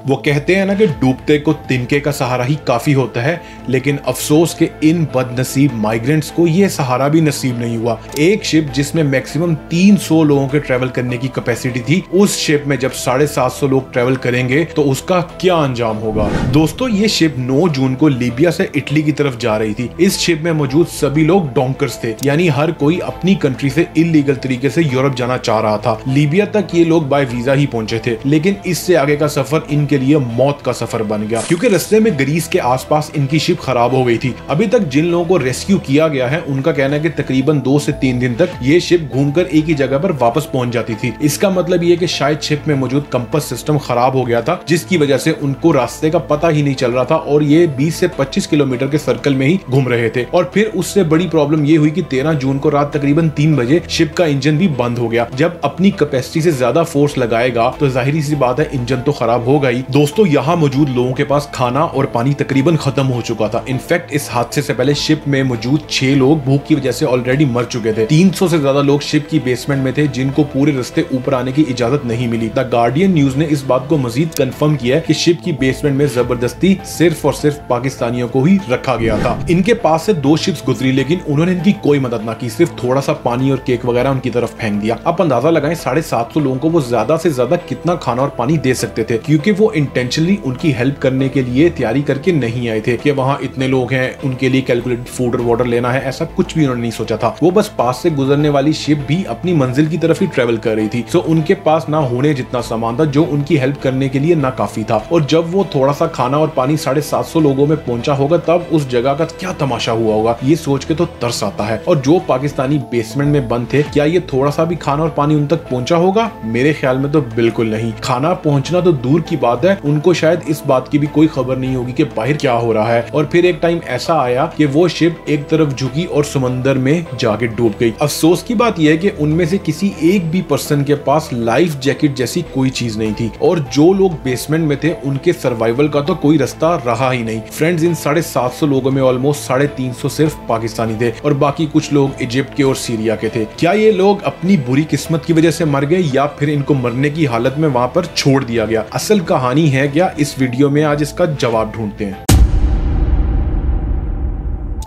वो कहते हैं ना कि डूबते को तिनके का सहारा ही काफी होता है, लेकिन अफसोस के इन बदनसीब माइग्रेंट्स को ये सहारा भी नसीब नहीं हुआ। एक शिप जिसमें मैक्सिमम 300 लोगों के ट्रेवल करने की कैपेसिटी थी, उस शिप में जब 750 लोग ट्रेवल करेंगे तो उसका क्या अंजाम होगा। दोस्तों, ये शिप 9 जून को लीबिया से इटली की तरफ जा रही थी। इस शिप में मौजूद सभी लोग डोंकर्स थे, यानी हर कोई अपनी कंट्री से इलीगल तरीके से यूरोप जाना चाह रहा था। लीबिया तक ये लोग बाय वीजा ही पहुंचे थे, लेकिन इससे आगे का सफर इनके लिए मौत का सफर बन गया, क्योंकि रास्ते में ग्रीस के आसपास इनकी शिप खराब हो गई थी। अभी तक जिन लोगों को रेस्क्यू किया गया है उनका कहना है कि तकरीबन 2 से 3 दिन तक ये शिप घूमकर एक ही जगह पर वापस पहुंच जाती थी। इसका मतलब ये कि शायद शिप में मौजूद कंपास सिस्टम खराब हो गया था, जिसकी वजह से उनको रास्ते का पता ही नहीं चल रहा था और ये 20 से 25 किलोमीटर के सर्कल में ही घूम रहे थे। और फिर उससे बड़ी प्रॉब्लम ये हुई कि 13 जून को रात तकरीबन 3 बजे शिप का इंजन भी बंद हो गया। जब अपनी कैपेसिटी से ज्यादा फोर्स लगाएगा तो जाहिर सी बात है इंजन तो खराब होगा ही। दोस्तों, यहाँ मौजूद लोगों के पास खाना और पानी तकरीबन खत्म हो चुका था। इनफैक्ट इस हादसे से पहले शिप में मौजूद 6 लोग भूख की वजह से ऑलरेडी मर चुके थे। 300 से ज्यादा लोग शिप की बेसमेंट में थे, जिनको पूरे रास्ते ऊपर आने की इजाजत नहीं मिली। द गार्डियन न्यूज ने इस बात को मजीद कंफर्म किया कि शिप की बेसमेंट में जबरदस्ती सिर्फ और सिर्फ पाकिस्तानियों को ही रखा गया था। इनके पास से 2 शिप्स गुजरी, लेकिन उन्होंने इनकी कोई मदद ना की, सिर्फ थोड़ा सा पानी और केक वगैरह उनकी तरफ फेंक दिया। आप अंदाजा लगाएं 750 लोगों को वो ज्यादा से ज्यादा कितना खाना और पानी दे सकते थे, क्योंकि वो इंटेंशनली उनकी हेल्प करने के लिए तैयारी करके नहीं आए थे कि वहाँ इतने लोग हैं, उनके लिए कैलकुलेटेड फूड और वाटर लेना है। ऐसा कुछ भी उन्होंने नहीं सोचा था। वो बस पास से गुजरने वाली शिप भी अपनी मंजिल की तरफ ही ट्रेवल कर रही थी। सो उनके पास ना होने जितना सामान था जो उनकी हेल्प करने के लिए ना काफी था। और जब वो थोड़ा सा खाना और पानी 750 लोगों में पहुंचा होगा, तब उस जगह का क्या तमाशा हुआ होगा, ये सोच के तो तरस आता है। और जो पाकिस्तानी बेसमेंट में बंद थे, क्या ये थोड़ा सा भी खाना और पानी उन तक पहुंचा होगा? मेरे ख्याल में तो बिल्कुल नहीं। खाना पहुंचना तो दूर की बात है, उनको शायद इस बात की भी कोई खबर नहीं होगी कि बाहर क्या हो रहा है। और फिर एक टाइम ऐसा आया कि वो शिप एक तरफ झुकी और समंदर में जाके डूब गई। अफसोस की बात यह है कि उनमें से किसी एक भी पर्सन के पास लाइफ जैकेट जैसी कोई चीज नहीं थी, और जो लोग बेसमेंट में थे उनके सर्वाइवल का तो कोई रास्ता रहा ही नहीं। फ्रेंड्स, इन 750 लोगों में ऑलमोस्ट 350 सिर्फ पाकिस्तानी थे और बाकी कुछ लोग इजिप्ट के और सीरिया के थे। क्या ये लोग अपनी बुरी किस्मत की वजह से मर गए या फिर इनको मरने की हालत में वहां पर छोड़ दिया गया? असल कहानी है क्या, इस वीडियो में आज इसका जवाब ढूंढते हैं।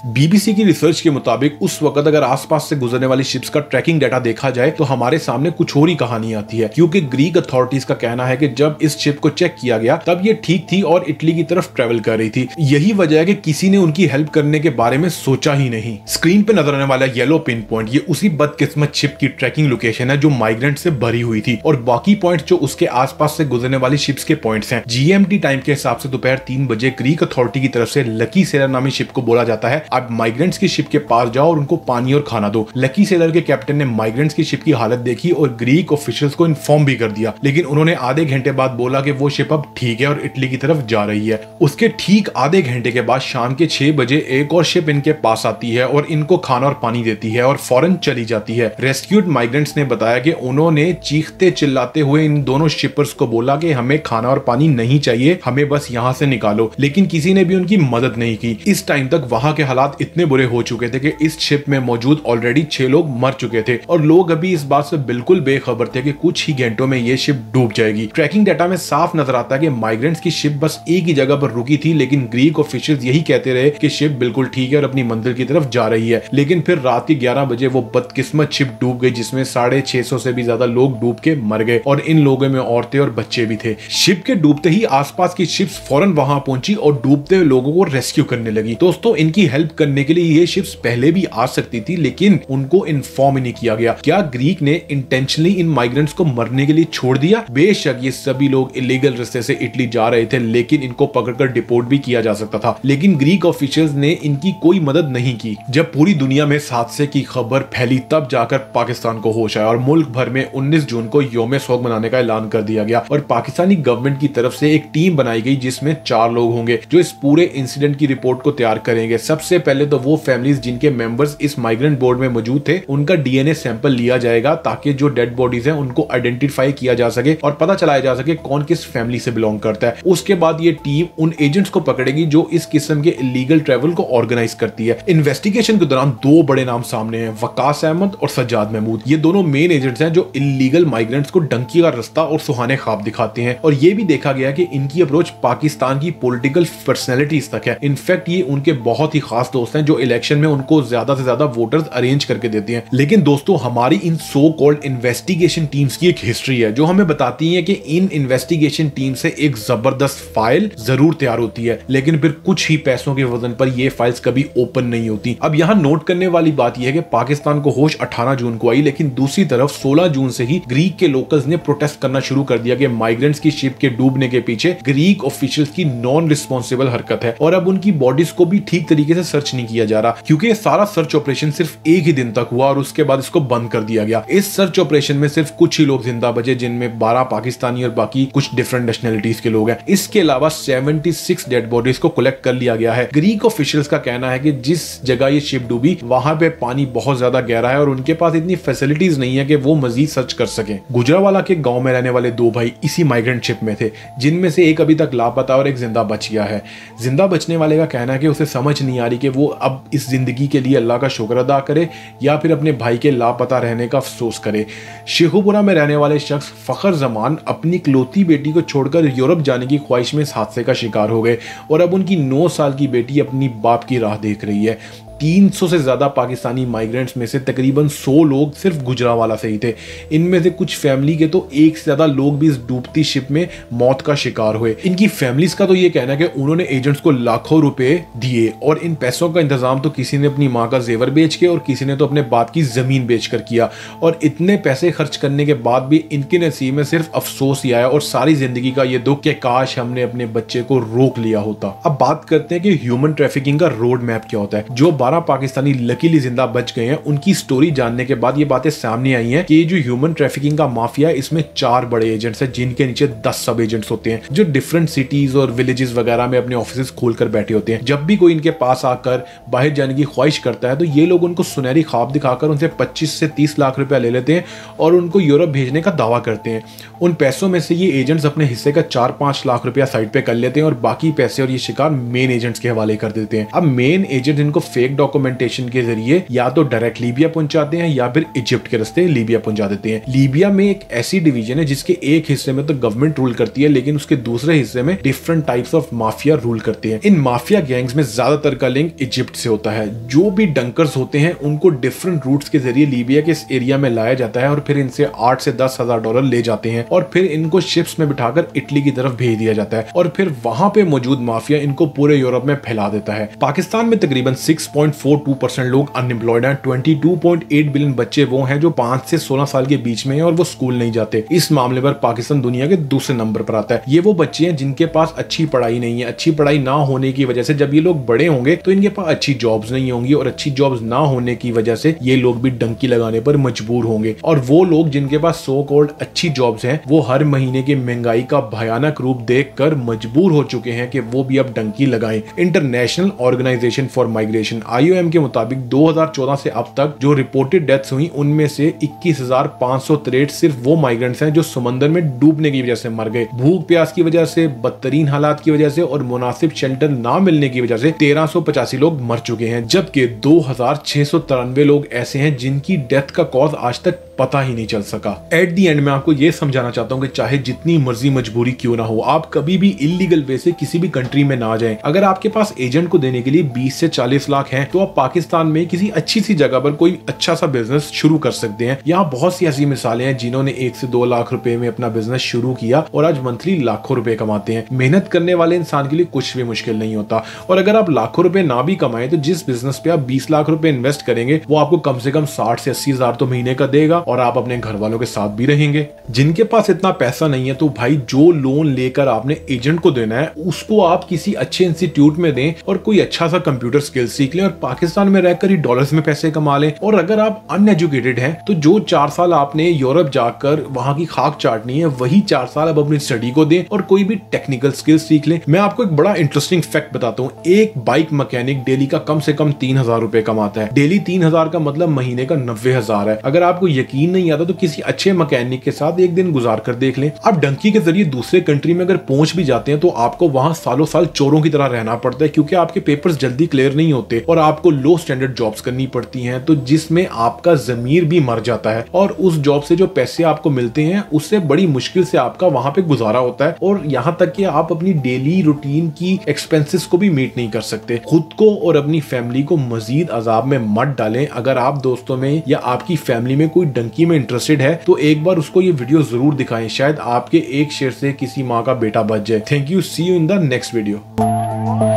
बीबीसी की रिसर्च के मुताबिक उस वक्त अगर आसपास से गुजरने वाली शिप्स का ट्रैकिंग डाटा देखा जाए तो हमारे सामने कुछ और ही कहानी आती है, क्योंकि ग्रीक अथॉरिटीज का कहना है कि जब इस शिप को चेक किया गया तब ये ठीक थी और इटली की तरफ ट्रेवल कर रही थी। यही वजह है कि किसी ने उनकी हेल्प करने के बारे में सोचा ही नहीं। स्क्रीन पे नजर आने वाला येलो पिन पॉइंट ये उसी बदकिस्मत शिप की ट्रैकिंग लोकेशन है जो माइग्रेंट से भरी हुई थी, और बाकी पॉइंट जो उसके आसपास से गुजरने वाली शिप्स के पॉइंट्स हैं। जीएमटी टाइम के हिसाब से दोपहर 3 बजे ग्रीक अथॉरिटी की तरफ से लकी सेलर नामी शिप को बोला जाता है, आप माइग्रेंट्स की शिप के पास जाओ और उनको पानी और खाना दो। लकी सेलर के कैप्टन ने माइग्रेंट्स की शिप की हालत देखी और ग्रीक ऑफिशियल्स को इन्फॉर्म भी कर दिया, लेकिन उन्होंने आधे घंटे बाद बोला कि वो शिप अब ठीक है और इटली की तरफ जा रही है। उसके ठीक आधे घंटे के बाद शाम के 6 बजे एक और शिप इनके पास आती है और इनको खाना और पानी देती है और फौरन चली जाती है। रेस्क्यूड माइग्रेंट्स ने बताया कि उन्होंने चीखते चिल्लाते हुए इन दोनों शिपर्स को बोला कि हमें खाना और पानी नहीं चाहिए, हमें बस यहाँ से निकालो, लेकिन किसी ने भी उनकी मदद नहीं की। इस टाइम तक वहां के हालात इतने बुरे हो चुके थे कि इस शिप में मौजूद ऑलरेडी 6 लोग मर चुके थे और लोग अभी इस बात से बिल्कुल बेखबर थे कि कुछ ही घंटों में ये शिप डूब जाएगी। ट्रैकिंग डाटा में साफ नजर आता है कि माइग्रेंट्स की शिप बस एक ही जगह पर रुकी थी, लेकिन ग्रीक ऑफिशियल्स यही कहते रहे कि शिप बिल्कुल ठीक है और अपनी मंजिल की तरफ जा रही है। लेकिन फिर रात के 11 बजे वो बदकिस्मत शिप डूब गई, जिसमें 650 से भी ज्यादा लोग डूब के मर गए और इन लोगों में औरतें और बच्चे भी थे। शिप के डूबते ही आसपास की शिप्स फौरन वहां पहुंची और डूबते हुए लोगों को रेस्क्यू करने लगी। दोस्तों, इनकी हेल्प करने के लिए ये शिप्स पहले भी आ सकती थी, लेकिन उनको इन्फॉर्म ही नहीं किया गया। क्या ग्रीक ने इंटेंशनली इन माइग्रेंट्स को मरने के लिए छोड़ दिया? बेशक ये सभी लोग इलीगल रास्ते से इटली जा रहे थे, लेकिन इनको पकड़कर डिपोर्ट भी किया जा सकता था, लेकिन ग्रीक ऑफिशियल्स ने इनकी कोई मदद नहीं की। जब पूरी दुनिया में इस हादसे की खबर फैली तब जाकर पाकिस्तान को होश आया और मुल्क भर में 19 जून को यौम शोक मनाने का ऐलान कर दिया गया और पाकिस्तानी गवर्नमेंट की तरफ से एक टीम बनाई गई जिसमें 4 लोग होंगे जो इस पूरे इंसिडेंट की रिपोर्ट को तैयार करेंगे। सबसे सबसे पहले तो वो फैमिलीज जिनके मेंबर्स इस माइग्रेंट बोर्ड में मौजूद थे उनका डीएनए सैंपल लिया जाएगा ताकि जो डेड बॉडीज हैं उनको आइडेंटिफाई किया जा सके और पता चलाया जा सके कौन किस फैमिली से बिलोंग करता है। उसके बाद ये टीम उन एजेंट्स को पकड़ेगी जो इस किस्म के इलीगल ट्रैवल को ऑर्गेनाइज करती है। इन्वेस्टिगेशन के दौरान दो बड़े नाम सामने हैं, वकास अहमद और सज्जाद महमूद। ये दोनों मेन एजेंट्स हैं जो इलीगल माइग्रेंट्स को डंकी का रास्ता और सुहाने ख्वाब दिखाते हैं। और ये भी देखा गया कि इनकी अप्रोच पाकिस्तान की पॉलिटिकल पर्सनैलिटीज तक है। इनफैक्ट ये उनके बहुत ही खास दोस्त हैं जो इलेक्शन में उनको ज्यादा से ज्यादा वोटर्स अरेंज करके देते हैं। लेकिन दोस्तों हमारी इन सो कॉल्ड इन्वेस्टिगेशन टीम्स की एक हिस्ट्री है जो हमें बताती है कि इन इन्वेस्टिगेशन टीम से एक जबरदस्त फाइल जरूर तैयार होती है, लेकिन फिर कुछ ही पैसों के वजन पर ये फाइल्स कभी ओपन नहीं होती। अब यहाँ नोट करने वाली बात यह है कि पाकिस्तान को होश 18 जून को आई, लेकिन दूसरी तरफ 16 जून से ही ग्रीक के लोकल्स ने प्रोटेस्ट करना शुरू कर दिया कि माइग्रेंट्स की शिप के डूबने के पीछे ग्रीक ऑफिशियल्स की नॉन रिस्पॉन्सिबल हरकत है और अब उनकी बॉडीज को भी ठीक तरीके से सर्च नहीं किया जा रहा, क्योंकि सारा सर्च ऑपरेशन सिर्फ एक ही दिन तक हुआ और उसके बाद इसको बंद कर दिया गया। इस सर्च ऑपरेशन में सिर्फ कुछ ही लोग जिंदा बचे, जिनमें 12 पाकिस्तानी और बाकी कुछ डिफरेंट नेशनलिटीज के लोग हैं। इसके अलावा 76 डेड बॉडीज को कलेक्ट कर लिया गया है। ग्रीक ऑफिशियल्स का कहना है कि जिस जगह ये शिप डूबी वहां पे पानी बहुत ज्यादा गहरा है और उनके पास इतनी फैसिलिटीज नहीं है कि वो मजीद सर्च कर सकें। गुजरावाला के गांव में रहने वाले दो भाई इसी माइग्रेंट शिप में थे, जिनमें से एक अभी तक लापता और एक जिंदा बच गया है। जिंदा बचने वाले का कहना है कि उसे समझ नहीं आ रही कि वो अब इस जिंदगी के लिए अल्लाह का शुक्र अदा करे या फिर अपने भाई के लापता रहने का अफसोस करे। शेखुपुरा में रहने वाले शख्स फखर जमान अपनी इकलौती बेटी को छोड़कर यूरोप जाने की ख्वाहिश में इस हादसे का शिकार हो गए और अब उनकी 9 साल की बेटी अपनी बाप की राह देख रही है। 300 से ज्यादा पाकिस्तानी माइग्रेंट्स में से तकरीबन 100 लोग सिर्फ गुजरावाला से ही थे। इनमें से कुछ फैमिली के तो एक से ज्यादा लोग भी इस डूबती शिप में मौत का शिकार हुए। इनकी फैमिलीज का तो ये कहना है कि उन्होंने एजेंट्स को लाखों रुपए दिए और इन पैसों का इंतजाम तो किसी ने अपनी माँ का जेवर बेच के और किसी ने तो अपने बाप की जमीन बेच कर किया। और इतने पैसे खर्च करने के बाद भी इनके नसीब में सिर्फ अफसोस ही आया और सारी जिंदगी का ये दुख कि काश हमने अपने बच्चे को रोक लिया होता। अब बात करते हैं कि ह्यूमन ट्रैफिकिंग का रोड मैप क्या होता है। जो 12 पाकिस्तानी लकीली जिंदा बच गए हैं, उनकी स्टोरी जानने के बाद ये बातें सामने आई हैं कि ये जो ह्यूमन ट्रैफिकिंग का माफिया है इसमें 4 बड़े एजेंट्स हैं जिनके नीचे 10 सब एजेंट्स होते हैं जो डिफरेंट सिटीज और विलेजेस वगैरह में अपने ऑफिस खोलकर बैठे होते हैं। जब भी कोई इनके पास आकर बाहर जाने की ख्वाहिश करता है तो ये लोग उनको सुनहरी ख्वाब दिखाकर उनसे 25 से 30 लाख रुपया ले लेते हैं और उनको यूरोप भेजने का दावा करते हैं। उन पैसों में से ये एजेंट्स अपने हिस्से का 4-5 लाख रुपया साइड पे कर लेते हैं और बाकी पैसे और ये शिकार मेन एजेंट्स के हवाले कर देते हैं। अब मेन एजेंट इनको फेक डॉक्यूमेंटेशन के जरिए या तो डायरेक्ट लीबिया पहुंचाते हैं या फिर इजिप्ट के रास्ते लीबिया पहुंचा देते हैं। लीबिया में एक ऐसी डिवीजन है जिसके एक हिस्से में तो गवर्नमेंट रूल करती है, लेकिन उसके दूसरे हिस्से में different types of mafia rule करते हैं। इन माफिया गैंग्स में ज्यादातर का लिंक इजिप्ट से होता है। जो भी डंकर्स होते हैं उनको डिफरेंट रूट्स के जरिए लीबिया के इस एरिया में लाया जाता है और फिर इनसे 8 से 10 हजार डॉलर ले जाते हैं और फिर इनको शिप्स में बिठाकर इटली की तरफ भेज दिया जाता है और फिर वहां पे मौजूद माफिया इनको पूरे यूरोप में फैला देता है। पाकिस्तान में तकरीबन 6.42% लोग अनएम्प्लॉयड हैं। 22.8 बिलियन बच्चे वो हैं जो 5 से 16 साल के बीच में हैं और वो स्कूल नहीं जाते। इस मामले पर पाकिस्तान दुनिया के दूसरे नंबर पर आता है। ये वो बच्चे हैं जिनके पास अच्छी पढ़ाई नहीं है। अच्छी पढ़ाई ना होने की वजह से जब ये लोग बड़े होंगे तो इनके पास अच्छी जॉब्स नहीं होंगी और अच्छी जॉब्स ना होने की वजह से ये लोग भी डंकी लगाने पर मजबूर होंगे। और वो लोग जिनके पास सो कॉल्ड अच्छी जॉब्स हैं वो हर महीने की महंगाई का भयानक रूप देखकर मजबूर हो चुके हैं कि वो भी अब डंकी लगाएं। International organisation for migration IOM के मुताबिक 2014 से अब तक जो रिपोर्टेड डेथ्स हुई उनमें से 21,563 सिर्फ वो माइग्रेंट्स हैं जो समंदर में डूबने की वजह से मर गए। भूख प्यास की वजह से, बदतरीन हालात की वजह से और मुनासिब शेल्टर ना मिलने की वजह से 1385 लोग मर चुके हैं, जबकि 2693 लोग ऐसे हैं जिनकी डेथ का कॉज आज तक पता ही नहीं चल सका। एट दी एंड मैं आपको यह समझाना चाहता हूं कि चाहे जितनी मर्जी मजबूरी क्यों ना हो, आप कभी भी इलीगल वे से किसी भी कंट्री में ना जाएं। अगर आपके पास एजेंट को देने के लिए 20 से 40 लाख हैं तो आप पाकिस्तान में किसी अच्छी सी जगह पर कोई अच्छा सा बिजनेस शुरू कर सकते हैं। यहाँ बहुत सी ऐसी मिसालें हैं जिन्होंने 1 से 2 लाख रुपए में अपना बिजनेस शुरू किया और आज मंथली लाखों रुपए कमाते हैं। मेहनत करने वाले इंसान के लिए कुछ भी मुश्किल नहीं होता। और अगर आप लाखों रुपए ना भी कमाएं तो जिस बिजनेस पे आप 20 लाख रुपए इन्वेस्ट करेंगे वो आपको कम से कम 60 से 80 हजार तो महीने का देगा और आप अपने घर वालों के साथ भी रहेंगे। जिनके पास इतना पैसा नहीं है तो भाई जो लोन लेकर आपने एजेंट को देना है उसको आप किसी अच्छे इंस्टीट्यूट में दें और कोई अच्छा सा कंप्यूटर स्किल सीख लें और पाकिस्तान में रहकर ही डॉलर्स में पैसे कमा लें। और अगर आप अनएजुकेटेड हैं तो जो 4 साल आपने यूरोप जाकर वहां की खाक चाटनी है, वही 4 साल अब अपनी स्टडी को दें और कोई भी टेक्निकल स्किल सीख लें। मैं आपको एक बड़ा इंटरेस्टिंग फैक्ट बताता हूँ। एक बाइक मैकेनिक डेली का कम से कम 3000 रुपए कमाता है। डेली 3000 का मतलब महीने का 90,000 है। अगर आपको यकीन नहीं आता तो किसी अच्छे मैकेनिक के साथ एक दिन गुजार कर देख लें। आप डंकी के जरिए दूसरे कंट्री में अगर पहुंच भी जाते हैं तो आपको वहां सालों साल चोरों की तरह रहना पड़ता है, क्योंकि आपके पेपर्स जल्दी क्लियर नहीं होते और आपको लो स्टैंडर्ड जॉब्स करनी पड़ती हैं, तो जिसमें आपका जमीर भी मर जाता है। और उस जॉब से जो पैसे आपको मिलते हैं उससे बड़ी मुश्किल से आपका वहां पे गुजारा होता है, और यहां तक कि आप अपनी डेली रूटीन की एक्सपेंसेस को भी मीट नहीं कर सकते। खुद को और अपनी फैमिली को मजीद अजाब में मत डालें। अगर आप दोस्तों में या आपकी फैमिली में कोई डंकी में इंटरेस्टेड है तो एक बार उसको ये वीडियो जरूर दिखाएं, शायद आपके एक शेयर से किसी माँ का बेटा बच जाए। Thank you, see you in the next video.